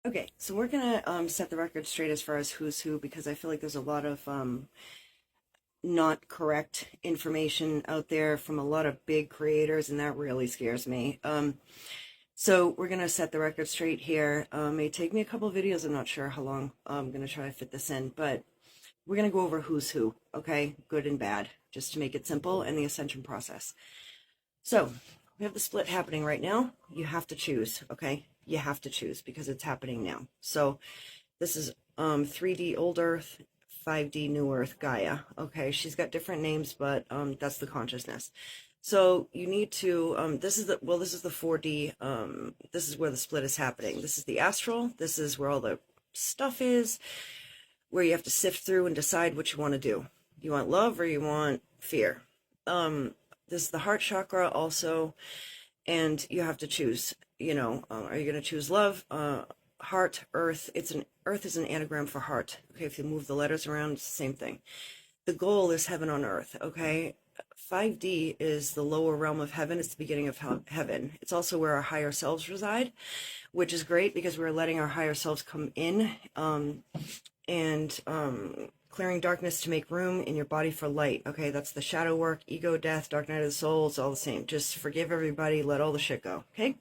Okay, so we're gonna set the record straight as far as who's who because I feel like there's a lot of not correct information out there from a lot of big creators, and that really scares me. So we're gonna set the record straight here. May take me a couple of videos. I'm not sure how long I'm gonna try to fit this in, but we're gonna go over who's who. Okay, good and bad, just to make it simple, and the ascension process. So we have the split happening right now. You have to choose, okay? You have to choose because it's happening now. So this is 3D Old Earth, 5D New Earth Gaia. Okay, she's got different names, but that's the consciousness. So you need to this is the 4D, this is where the split is happening. This is the astral, this is where all the stuff is, where you have to sift through and decide what you want to do. You want love or you want fear. This is the heart chakra also, and you have to choose, are you going to choose love, heart, earth? Earth is an anagram for heart. Okay, if you move the letters around, it's the same thing. The goal is heaven on earth, okay? 5D is the lower realm of heaven. It's the beginning of heaven. It's also where our higher selves reside, which is great because we're letting our higher selves come in, and clearing darkness to make room in your body for light. Okay, that's the shadow work, ego death, dark night of the soul. It's all the same. Just forgive everybody, let all the shit go. Okay.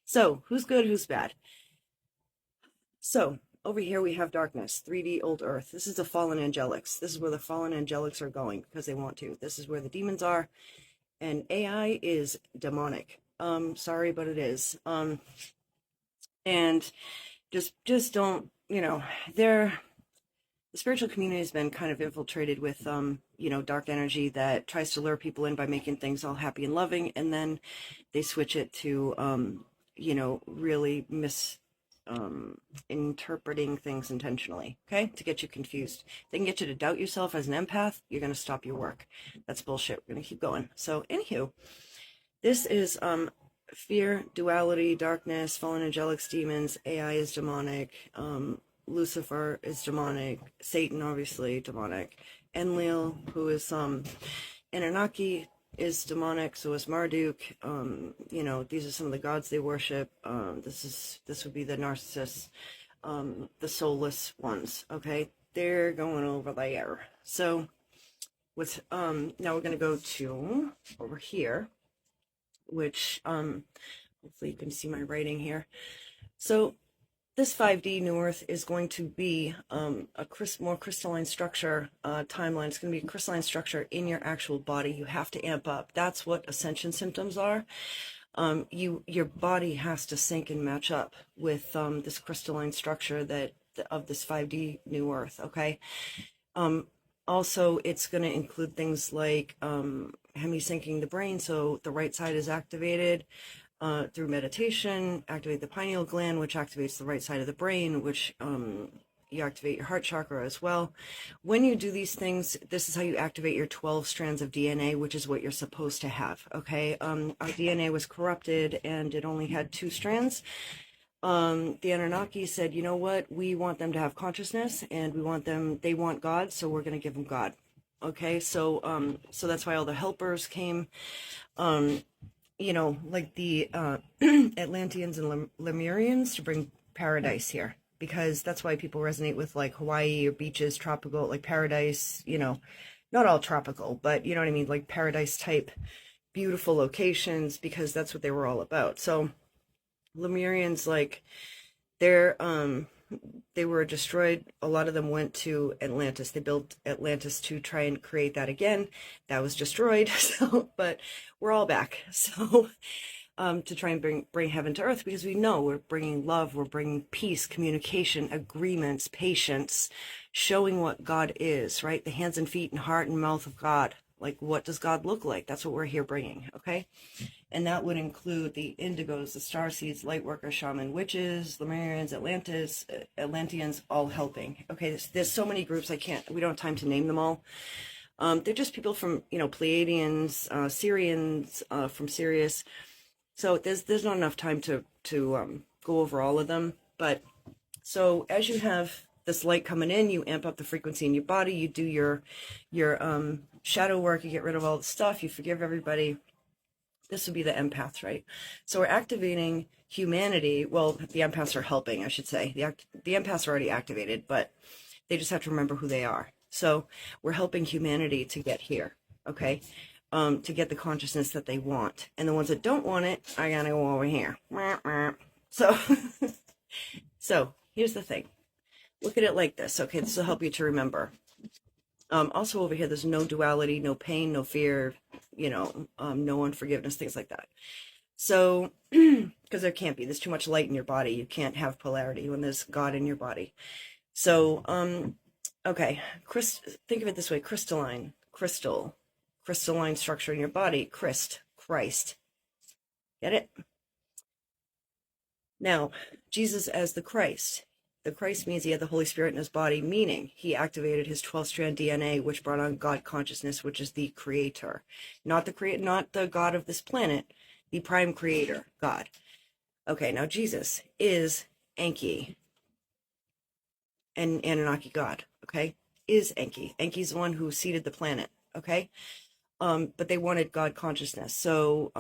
So who's good, who's bad? So over here we have darkness, 3D old earth. This is the fallen angelics. This is where the fallen angelics are going because they want to. This is where the demons are, and AI is demonic. Sorry, but it is. And just don't, the spiritual community has been kind of infiltrated with, dark energy that tries to lure people in by making things all happy and loving, and then they switch it to, really interpreting things intentionally, okay, to get you confused. They can get you to doubt yourself as an empath. You're going to stop your work. That's bullshit. We're going to keep going. So, anywho, this is fear, duality, darkness, fallen angelics, demons. AI is demonic. Lucifer is demonic, Satan obviously demonic, Enlil, who is Anunnaki, is demonic, so is Marduk. These are some of the gods they worship. This would be the narcissists, the soulless ones. Okay, they're going over there. So with now we're gonna go to over here, which hopefully you can see my writing here. So this 5D New Earth is going to be more crystalline structure timeline. It's going to be a crystalline structure in your actual body. You have to amp up. That's what ascension symptoms are. Your body has to sync and match up with this crystalline structure of this 5D New Earth. Okay. Also, it's going to include things like hemi-syncing the brain, so the right side is activated. Through meditation, activate the pineal gland, which activates the right side of the brain, which you activate your heart chakra as well. When you do these things, this is how you activate your 12 strands of DNA, which is what you're supposed to have, okay? Our DNA was corrupted and it only had 2 strands. The Anunnaki said, you know what? We want them to have consciousness, and they want God, so we're going to give them God. Okay, so that's why all the helpers came. Like the Atlanteans and Lemurians to bring paradise here, because that's why people resonate with like Hawaii or beaches, tropical, like paradise, not all tropical, but you know what I mean, like paradise type beautiful locations, because that's what they were all about. So Lemurians, like they were destroyed. A lot of them went to Atlantis. They built Atlantis to try and create that again. That was destroyed. So, but we're all back. So, to try and bring heaven to earth, because we know we're bringing love, we're bringing peace, communication, agreements, patience, showing what God is, right? The hands and feet and heart and mouth of God. Like, what does God look like? That's what we're here bringing, okay? And that would include the indigos, the starseeds, lightworkers, shaman, witches, Lemurians, Atlanteans, all helping. Okay, there's so many groups we don't have time to name them all. They're just people from, Pleiadians, Syrians, from Sirius. So there's not enough time to go over all of them. But so as you have this light coming in, you amp up the frequency in your body, you do your shadow work, you get rid of all the stuff, you forgive everybody. This would be the empath, right? So we're activating humanity, well, the empaths are helping, I should say. The empaths are already activated, but they just have to remember who they are. So we're helping humanity to get here, okay? To get the consciousness that they want. And the ones that don't want it, I gotta go over here. So, so here's the thing. Look at it like this, okay? This will help you to remember. Also over here, there's no duality, no pain, no fear, no unforgiveness, things like that. So, because there can't be, there's too much light in your body. You can't have polarity when there's God in your body. So, okay, think of it this way, crystalline structure in your body, Christ. Get it? Now, Jesus as the Christ. The Christ means he had the Holy Spirit in his body, meaning he activated his 12-strand DNA, which brought on God consciousness, which is the creator. Not the God of this planet, the prime creator, God. Okay, now Jesus is Enki, an Anunnaki God, okay? Is Enki. Enki's the one who seeded the planet, okay? But they wanted God consciousness. So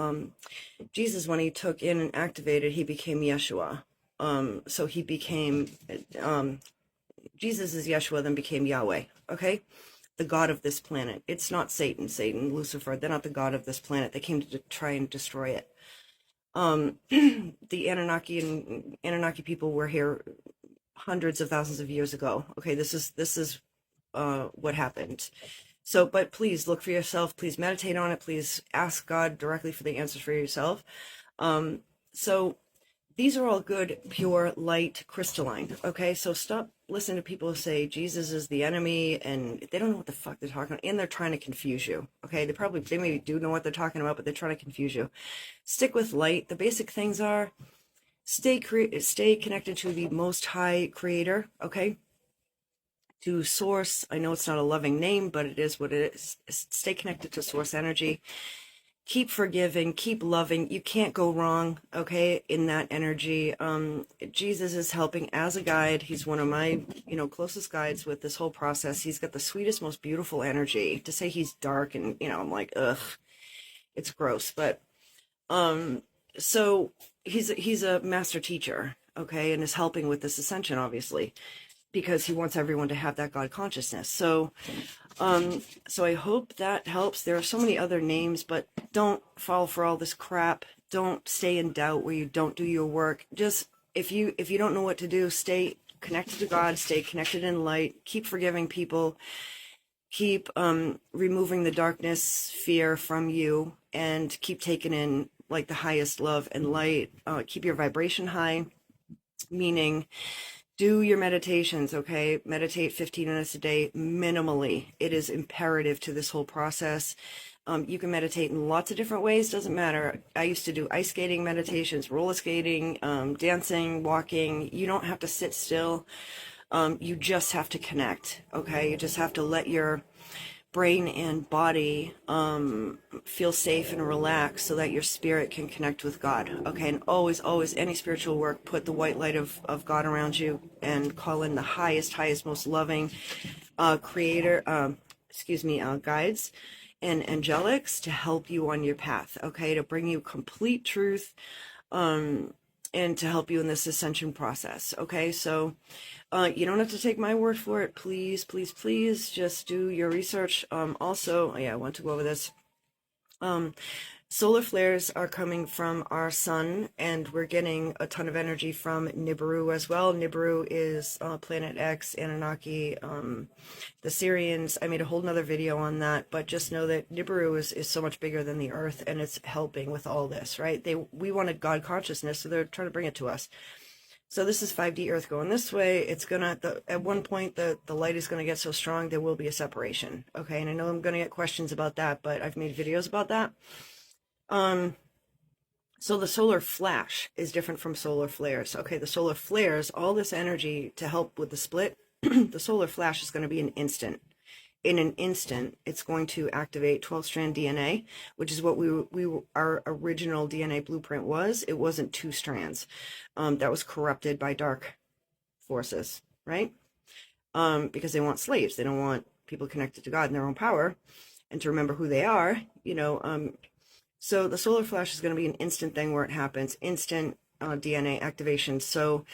Jesus, when he took in and activated, he became Yeshua. So he became, Jesus is Yeshua, then became Yahweh, okay? The God of this planet. It's not Satan, Lucifer. They're not the God of this planet. They came to try and destroy it. The Anunnaki people were here hundreds of thousands of years ago. Okay, this is what happened. So, but please look for yourself. Please meditate on it. Please ask God directly for the answers for yourself. So these are all good, pure, light, crystalline. Okay, so stop listening to people who say Jesus is the enemy and they don't know what the fuck they're talking about, and they're trying to confuse you. Okay, they maybe do know what they're talking about, but they're trying to confuse you. Stick with light. The basic things are stay connected to the Most High Creator. Okay. To source. I know it's not a loving name, but it is what it is. Stay connected to source energy. Keep forgiving, keep loving. You can't go wrong, okay, in that energy. Jesus is helping as a guide. He's one of my, closest guides with this whole process. He's got the sweetest, most beautiful energy. To say he's dark and, I'm like, ugh, it's gross. But, so he's a master teacher, okay, and is helping with this ascension, obviously, because he wants everyone to have that God consciousness. So I hope that helps. There are so many other names, but don't fall for all this crap. Don't stay in doubt where you don't do your work. Just, if you don't know what to do, stay connected to God, stay connected in light, keep forgiving people, keep removing the darkness, fear from you, and keep taking in like the highest love and light. Keep your vibration high, meaning do your meditations, okay? Meditate 15 minutes a day minimally. It is imperative to this whole process. You can meditate in lots of different ways, doesn't matter. I used to do ice skating meditations, roller skating, dancing, walking. You don't have to sit still. You just have to connect, okay? You just have to let your brain and body feel safe and relaxed so that your spirit can connect with God, okay? And always, any spiritual work, put the white light of God around you and call in the highest, most loving guides and angelics to help you on your path, okay? To bring you complete truth and to help you in this ascension process, okay? So you don't have to take my word for it. Please, please, please just do your research. Also, I want to go over this. Solar flares are coming from our sun, and we're getting a ton of energy from Nibiru as well. Nibiru is Planet X, Anunnaki, the Syrians. I made a whole nother video on that, but just know that Nibiru is so much bigger than the Earth, and it's helping with all this, right? We wanted God consciousness, so they're trying to bring it to us. So this is 5D Earth going this way. It's at one point, the light is gonna get so strong, there will be a separation. Okay, and I know I'm gonna get questions about that, but I've made videos about that. So the solar flash is different from solar flares. Okay, the solar flares, all this energy to help with the split, the solar flash is gonna be an instant. In an instant, it's going to activate 12-strand DNA, which is what our original DNA blueprint was. It wasn't 2 strands. That was corrupted by dark forces, right? Because they want slaves. They don't want people connected to God in their own power and to remember who they are, So the solar flash is going to be an instant thing where it happens. Instant DNA activation. So